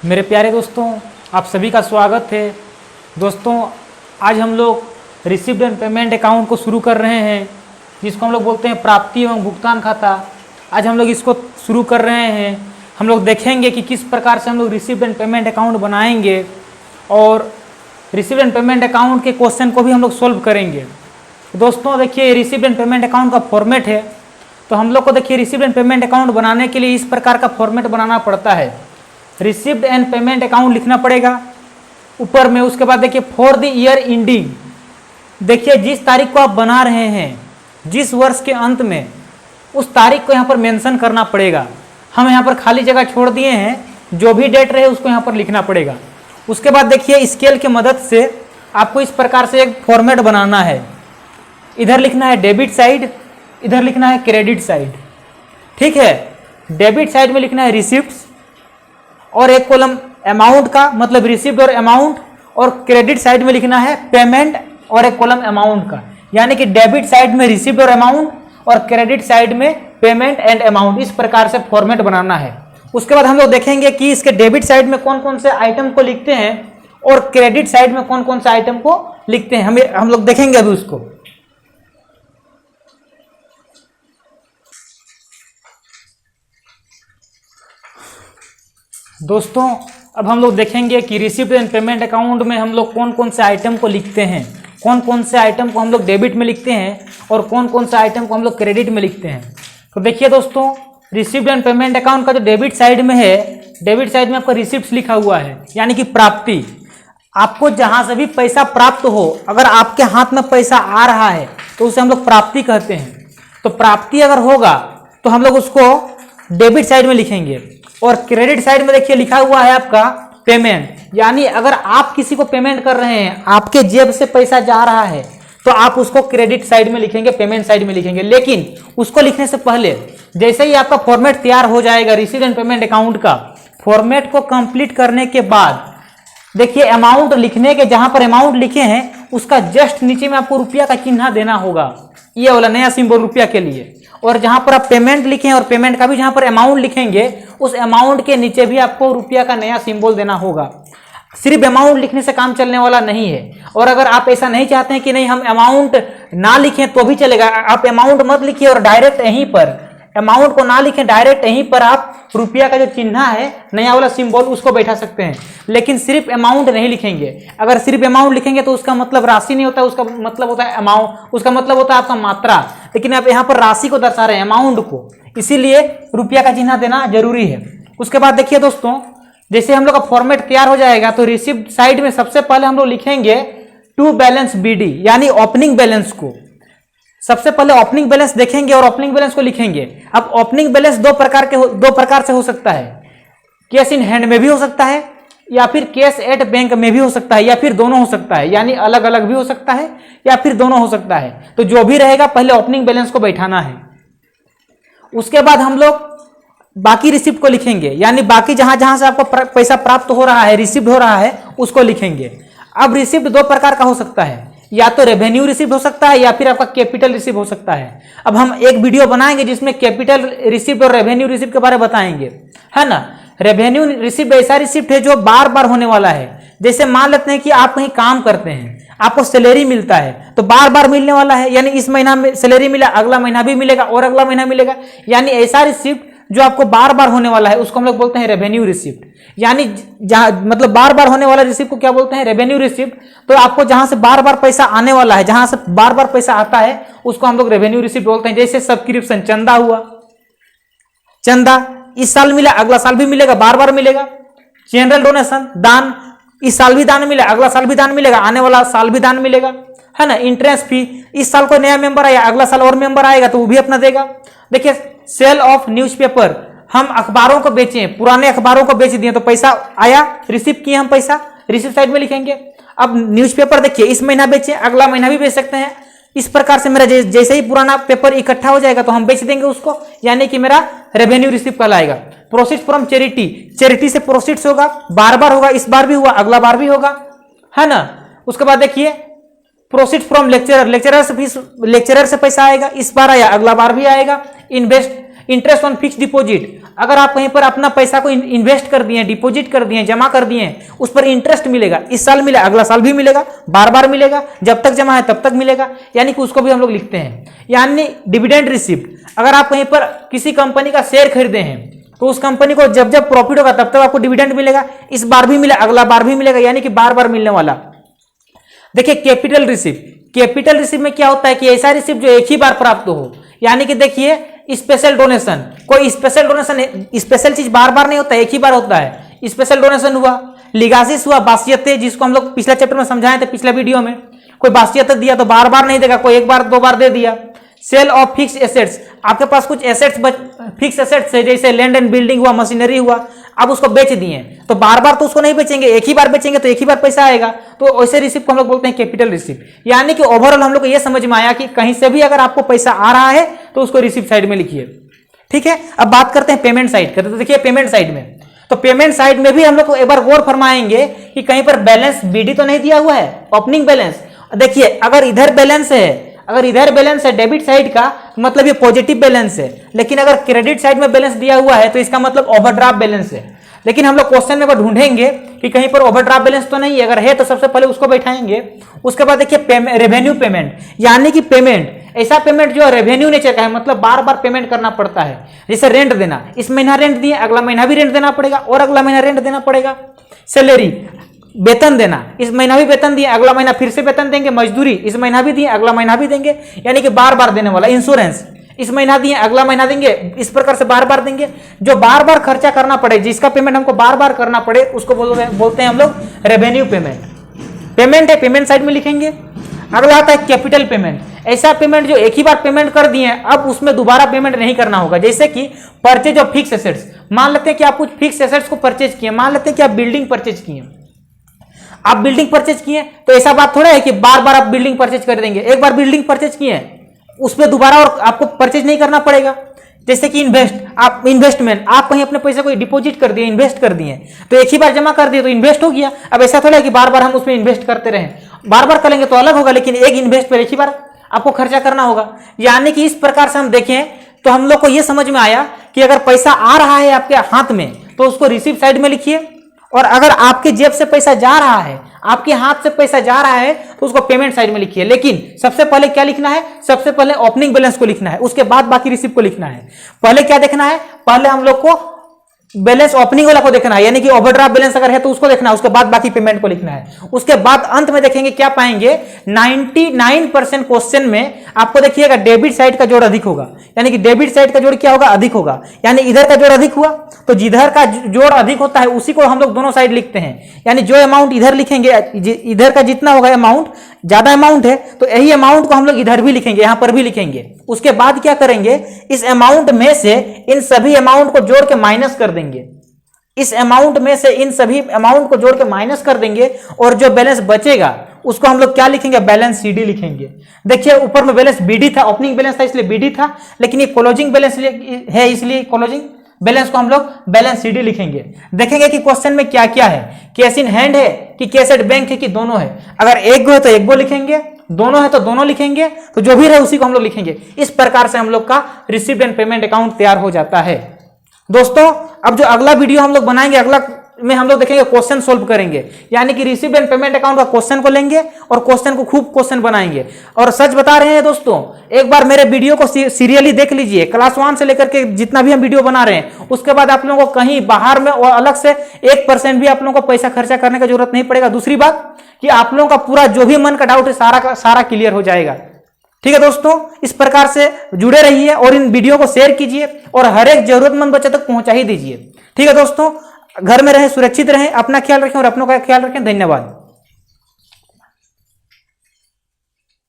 मेरे प्यारे दोस्तों, आप सभी का स्वागत है। दोस्तों, आज हम लोग रिसीव्ड एंड पेमेंट अकाउंट को शुरू कर रहे हैं, जिसको हम लोग बोलते हैं प्राप्ति एवं भुगतान खाता। आज हम लोग इसको शुरू कर रहे हैं। हम लोग देखेंगे कि किस प्रकार से हम लोग रिसीव्ड एंड पेमेंट अकाउंट बनाएंगे और रिसीव्ड एंड पेमेंट अकाउंट के क्वेश्चन को भी हम लोग सोल्व करेंगे। दोस्तों देखिए, रिसीव्ड एंड पेमेंट अकाउंट का फॉर्मेट है। तो हम लोग को देखिए रिसीव्ड एंड पेमेंट अकाउंट बनाने के लिए इस प्रकार का फॉर्मेट बनाना पड़ता है। रिसीव्ड एंड पेमेंट अकाउंट लिखना पड़ेगा ऊपर में। उसके बाद देखिए फॉर द ईयर एंडिंग, देखिए जिस तारीख को आप बना रहे हैं, जिस वर्ष के अंत में, उस तारीख को यहाँ पर मेंशन करना पड़ेगा। हम यहाँ पर खाली जगह छोड़ दिए हैं, जो भी डेट रहे उसको यहाँ पर लिखना पड़ेगा। उसके बाद देखिए स्केल की मदद से आपको इस प्रकार से एक फॉर्मेट बनाना है। इधर लिखना है डेबिट साइड, इधर लिखना है क्रेडिट साइड। ठीक है, डेबिट साइड में लिखना है रिसिप्ट्स और एक कॉलम अमाउंट का, मतलब रिसिप्ट और अमाउंट, और क्रेडिट साइड में लिखना है पेमेंट और एक कॉलम अमाउंट का। यानी कि डेबिट साइड में रिसिप्ट और अमाउंट और क्रेडिट साइड में पेमेंट एंड अमाउंट। इस प्रकार से फॉर्मेट बनाना है। उसके बाद हम लोग देखेंगे कि इसके डेबिट साइड में कौन कौन से आइटम को लिखते हैं और क्रेडिट साइड में कौन कौन से आइटम को लिखते हैं। हम लोग देखेंगे अभी उसको। दोस्तों, अब हम लोग देखेंगे कि रिसीव्ड एंड पेमेंट अकाउंट में हम लोग कौन कौन से आइटम को लिखते हैं, कौन कौन से आइटम को हम लोग डेबिट में लिखते हैं और कौन कौन से आइटम को हम लोग क्रेडिट में लिखते हैं। तो देखिए दोस्तों, रिसीव्ड एंड पेमेंट अकाउंट का जो डेबिट साइड में है, डेबिट साइड में आपका रिसिप्ट्स लिखा हुआ है, यानी कि प्राप्ति। आपको जहां से भी पैसा प्राप्त हो, अगर आपके हाथ में पैसा आ रहा है तो उसे हम लोग प्राप्ति कहते हैं। तो प्राप्ति अगर होगा तो हम लोग उसको डेबिट साइड में लिखेंगे। और क्रेडिट साइड में देखिए लिखा हुआ है आपका पेमेंट, यानी अगर आप किसी को पेमेंट कर रहे हैं, आपके जेब से पैसा जा रहा है, तो आप उसको क्रेडिट साइड में लिखेंगे, पेमेंट साइड में लिखेंगे। लेकिन उसको लिखने से पहले जैसे ही आपका फॉर्मेट तैयार हो जाएगा रिसीव्ड एंड पेमेंट अकाउंट का, फॉर्मेट को कंप्लीट करने के बाद देखिए अमाउंट लिखने के, जहां पर अमाउंट लिखे हैं उसका जस्ट नीचे में आपको रुपया का चिन्ह देना होगा, ये वाला नया सिंबल रुपया के लिए। और जहां पर आप पेमेंट लिखे हैं और पेमेंट का भी जहां पर अमाउंट लिखेंगे, उस अमाउंट के नीचे भी आपको रुपया का नया सिंबल देना होगा। सिर्फ अमाउंट लिखने से काम चलने वाला नहीं है। और अगर आप ऐसा नहीं चाहते हैं कि नहीं हम अमाउंट ना लिखें तो भी चलेगा, आप अमाउंट मत लिखिए और डायरेक्ट यहीं पर अमाउंट को ना लिखें, डायरेक्ट यहीं पर आप रुपया का जो चिन्ह है नया वाला सिंबल उसको बैठा सकते हैं। लेकिन सिर्फ अमाउंट नहीं लिखेंगे। अगर सिर्फ अमाउंट लिखेंगे तो उसका मतलब राशि नहीं होता, उसका मतलब होता है अमाउंट, उसका मतलब होता है आपका मात्रा। लेकिन आप यहाँ पर राशि को दर्शा रहे हैं, अमाउंट को, इसीलिए रुपया का चिन्ह देना जरूरी है। उसके बाद देखिए दोस्तों, जैसे हम लोग का फॉर्मेट तैयार हो जाएगा तो रिसिप्ट साइड में सबसे पहले हम लोग लिखेंगे टू बैलेंस बीडी, यानी ओपनिंग बैलेंस को। सबसे पहले ओपनिंग बैलेंस देखेंगे और ओपनिंग बैलेंस को लिखेंगे। अब ओपनिंग बैलेंस दो प्रकार से हो सकता है, कैश इन हैंड में भी हो सकता है, या फिर कैश एट बैंक में भी हो सकता है, या फिर दोनों हो सकता है, यानी अलग अलग भी हो सकता है या फिर दोनों हो सकता है। तो जो भी रहेगा पहले ओपनिंग बैलेंस को बैठाना है। उसके बाद हम लोग बाकी रिसिप्ट को लिखेंगे, यानी बाकी जहां जहां से आपको पैसा प्राप्त हो रहा है, रिसिप्ट हो रहा है, उसको लिखेंगे। अब रिसिप्ट दो प्रकार का हो सकता है, या तो रेवेन्यू रिसिप्ट हो सकता है या फिर आपका कैपिटल रिसिप्ट हो सकता है। अब हम एक वीडियो बनाएंगे जिसमें कैपिटल रिसिप्ट और रेवेन्यू रिसिप्ट के बारे में बताएंगे, है ना। रेवेन्यू रिसिप्ट ऐसा रिसिप्ट है जो बार बार होने वाला है। जैसे मान लेते हैं कि आप कहीं काम करते हैं, आपको सैलरी मिलता है, तो बार बार मिलने वाला है, यानी इस महीना में सैलरी मिला, अगला महीना भी मिलेगा और अगला महीना मिलेगा, यानी ऐसा रिसिप्ट जो आपको बार बार होने वाला है उसको हम लोग बोलते हैं रेवेन्यू रिसिप्ट। यानी मतलब बार बार होने वाला रिसिप्ट को क्या बोलते हैं, रेवेन्यू रिसिप्ट। तो आपको जहां से बार बार पैसा आने वाला है, जहां से बार बार पैसा आता है, उसको हम लोग रेवेन्यू रिसिप्ट बोलते हैं। जैसे सब्सक्रिप्शन, चंदा हुआ, चंदा इस साल मिला, अगला साल भी मिलेगा, बार बार मिलेगा। जनरल डोनेशन, दान, इस साल भी दान मिला, अगला साल भी दान मिलेगा, आने वाला साल भी दान मिलेगा, है ना। इंटरेस्ट फी, इस साल कोई नया मेंबर आया, अगला साल और मेंबर आएगा तो वो भी अपना देगा। देखिए सेल ऑफ न्यूज़पेपर, हम अखबारों को बेचे, पुराने अखबारों को बेच दिए तो पैसा आया, रिसीव किए हम पैसा, रिसीव साइड में लिखेंगे। अब न्यूज़पेपर देखिए इस महीना बेचे, अगला महीना भी बेच सकते हैं। इस प्रकार से मेरा जैसे ही पुराना पेपर इकट्ठा हो जाएगा तो हम बेच देंगे उसको, यानी कि मेरा रेवेन्यू रिसीव कहलाएगा। प्रोसीड्स फ्रॉम चैरिटी, चैरिटी से प्रोसीड्स होगा, बार बार होगा, इस बार भी हुआ, अगला बार भी होगा, है ना। उसके बाद देखिए प्रोसीड फ्रॉम लेक्चरर, लेक्चरर से पैसा आएगा, इस बार आया, अगला बार भी आएगा। Invest interest on fix deposit, अगर आप कहीं पर अपना पैसा को इन्वेस्ट कर दिए, डिपॉजिट कर दिए, जमा कर दिए, उस पर इंटरेस्ट मिलेगा, इस साल मिला, अगला साल भी मिलेगा, बार बार मिलेगा, जब तक जमा है तब तक मिलेगा, यानी कि उसको भी हम लोग लिखते हैं। यानी डिविडेंड रिसिप्ट, अगर आप कहीं पर किसी कंपनी का शेयर खरीदे हैं तो उस कंपनी को जब जब प्रॉफिट होगा तब तक आपको डिविडेंड मिलेगा, इस बार भी मिला, अगला बार भी मिलेगा, यानी कि बार बार मिलने वाला। देखिए कैपिटल रिसिप्ट, कैपिटल रिसिप्ट में क्या होता है कि ऐसा रिसिप्ट जो एक ही बार प्राप्त हो, यानी कि देखिए स्पेशल डोनेशन, कोई स्पेशल डोनेशन, स्पेशल चीज बार बार नहीं होता, एक ही बार होता है। स्पेशल डोनेशन हुआ, लिगासिस हुआ, बासियतें, जिसको हम लोग पिछला चैप्टर में समझाए थे, पिछला वीडियो में, कोई बासियत दिया तो बार बार नहीं देगा, कोई एक बार दो बार दे दिया। सेल ऑफ फिक्स एसेट्स, आपके पास कुछ एसेट्स फिक्स एसेट्स है, जैसे लैंड एंड बिल्डिंग हुआ, मशीनरी हुआ, आप उसको बेच दिए तो बार बार तो उसको नहीं बेचेंगे, एक ही बार बेचेंगे तो एक ही बार पैसा आएगा, तो ऐसे रिसिप्ट को हम लोग बोलते हैं कैपिटल रिसिप्ट। यानी कि ओवरऑल हम लोग को यह समझ में आया कि कहीं से भी अगर आपको पैसा आ रहा है तो उसको रिसिप्ट साइड में लिखिए। ठीक है, अब बात करते हैं पेमेंट साइड का। तो देखिए पेमेंट साइड में, तो पेमेंट साइड में भी हम लोग को एक बार गौर फरमाएंगे कि कहीं पर बैलेंस बीडी तो नहीं दिया हुआ है, ओपनिंग बैलेंस। देखिए अगर इधर बैलेंस है, अगर इधर बैलेंस है डेबिट साइड का, मतलब ये पॉजिटिव बैलेंस है, लेकिन अगर क्रेडिट साइड में बैलेंस दिया हुआ है तो इसका मतलब ओवरड्राफ्ट बैलेंस है। लेकिन हम लोग क्वेश्चन में ढूंढेंगे कि कहीं पर ओवरड्राफ्ट बैलेंस तो नहीं है, अगर है तो सबसे पहले उसको बैठाएंगे। उसके बाद देखिए रेवेन्यू पेमेंट, यानी कि पेमेंट, ऐसा पेमेंट जो रेवेन्यू नेचर का है, मतलब बार बार पेमेंट करना पड़ता है। जैसे रेंट देना, इस महीना रेंट दिए, अगला महीना भी रेंट देना पड़ेगा और अगला महीना रेंट देना पड़ेगा। सैलरी, वेतन देना, इस महीना भी वेतन दिए, अगला महीना फिर से वेतन देंगे। मजदूरी, इस महीना भी दिए, अगला महीना भी देंगे, यानी कि बार बार देने वाला। इंश्योरेंस, इस महीना दिए, अगला महीना देंगे, इस प्रकार से बार बार देंगे। जो बार बार खर्चा करना पड़े, जिसका पेमेंट हमको बार बार करना पड़े, उसको बोलते हैं हम लोग रेवेन्यू पेमेंट। पेमेंट है, पेमेंट साइड में लिखेंगे। अगला आता है कैपिटल पेमेंट, ऐसा पेमेंट जो एक ही बार पेमेंट कर दिए, अब उसमें दोबारा पेमेंट नहीं करना होगा। जैसे कि परचेज ऑफ फिक्स एसेट्स, मान लेते हैं कि आप कुछ फिक्स एसेट्स को परचेज किए, मान लेते हैं कि आप बिल्डिंग परचेज किए, आप बिल्डिंग परचेज किए, तो ऐसा बात थोड़ा है कि बार बार आप बिल्डिंग परचेज कर देंगे। एक बार बिल्डिंग परचेज किए, उसमें दोबारा और आपको परचेज नहीं करना पड़ेगा। जैसे कि इन्वेस्टमेंट, आप कहीं अपने पैसे को डिपॉजिट कर दिए, इन्वेस्ट कर दिए, तो एक ही बार जमा कर दिए तो इन्वेस्ट हो गया। अब ऐसा थोड़ा है कि बार बार हम उसमें इन्वेस्ट करते रहें, बार बार करेंगे तो अलग होगा, लेकिन एक इन्वेस्ट पर एक ही बार आपको खर्चा करना होगा। यानी कि इस प्रकार से हम देखें तो हम लोग को यह समझ में आया कि अगर पैसा आ रहा है आपके हाथ में तो उसको रिसीव साइड में लिखिए, और अगर आपके जेब से पैसा जा रहा है, आपके हाथ से पैसा जा रहा है, तो उसको पेमेंट साइड में लिखिए। लेकिन सबसे पहले क्या लिखना है, सबसे पहले ओपनिंग बैलेंस को लिखना है, उसके बाद बाकी रिसिप्ट को लिखना है। पहले क्या देखना है, पहले हम लोग को बैलेंस ओपनिंग वाला को देखना है, यानी कि ओवरड्राफ्ट बैलेंस अगर है तो उसको देखना है, उसके बाद बाकी पेमेंट को लिखना है। उसके बाद अंत में देखेंगे क्या पाएंगे, 99% क्वेश्चन में आपको देखिएगा डेबिट साइड का जोड़ अधिक होगा, यानी कि डेबिट साइड का जोड़ क्या होगा, अधिक होगा। यानी इधर का जोड़ अधिक हुआ तो जिधर का जोड़ अधिक होता है उसी को हम लोग दोनों साइड लिखते हैं। यानी जो अमाउंट इधर लिखेंगे, इधर का जितना होगा अमाउंट, ज्यादा अमाउंट है तो यही अमाउंट को हम लोग इधर भी लिखेंगे, यहां पर भी लिखेंगे। उसके बाद क्या करेंगे, इस अमाउंट में से इन सभी अमाउंट को जोड़ के माइनस कर देंगे, इस अमाउंट में से इन सभी अमाउंट को जोड़ के माइनस कर देंगे, और जो बैलेंस बचेगा उसको हम लोग क्या लिखेंगे, बैलेंस सीडी लिखेंगे। देखिए ऊपर में बैलेंस बीडी था, ओपनिंग बैलेंस था इसलिए बीडी था, लेकिन ये क्लोजिंग बैलेंस है इसलिए क्लोजिंग बैलेंस को हम लोग बैलेंस सीडी लिखेंगे। देखेंगे कि क्वेश्चन में क्या क्या है, कैश इन हैंड है कि कैश एट बैंक है कि दोनों है। अगर एक गो है तो एक गो लिखेंगे, दोनों है तो दोनों लिखेंगे, तो जो भी रहे उसी को हम लोग लिखेंगे। इस प्रकार से हम लोग का रिसीव्ड एंड पेमेंट अकाउंट तैयार हो जाता है। दोस्तों अब जो अगला वीडियो हम लोग बनाएंगे, अगला में हम लोग देखेंगे क्वेश्चन सोल्व करेंगे, यानी कि रिसीव्ड एंड पेमेंट अकाउंट का क्वेश्चन को लेंगे और क्वेश्चन को खूब क्वेश्चन बनाएंगे। और सच बता रहे हैं दोस्तों, एक बार मेरे वीडियो को सीरियली देख लीजिए, क्लास 1 से लेकर के जितना भी हम वीडियो बना रहे हैं, उसके बाद आप लोगों को कहीं बाहर में और अलग से 1% भी आप लोगों को पैसा खर्चा करने की जरूरत नहीं पड़ेगा। दूसरी बात कि आप लोगों का पूरा जो भी मन का डाउट है सारा का सारा क्लियर हो जाएगा। ठीक है दोस्तों, इस प्रकार से जुड़े रहिए और इन वीडियो को शेयर कीजिए और हर एक जरूरतमंद बच्चे तक पहुंचा ही दीजिए। ठीक है दोस्तों, घर में रहें, सुरक्षित रहें, अपना ख्याल रखें और अपनों का ख्याल रखें। धन्यवाद।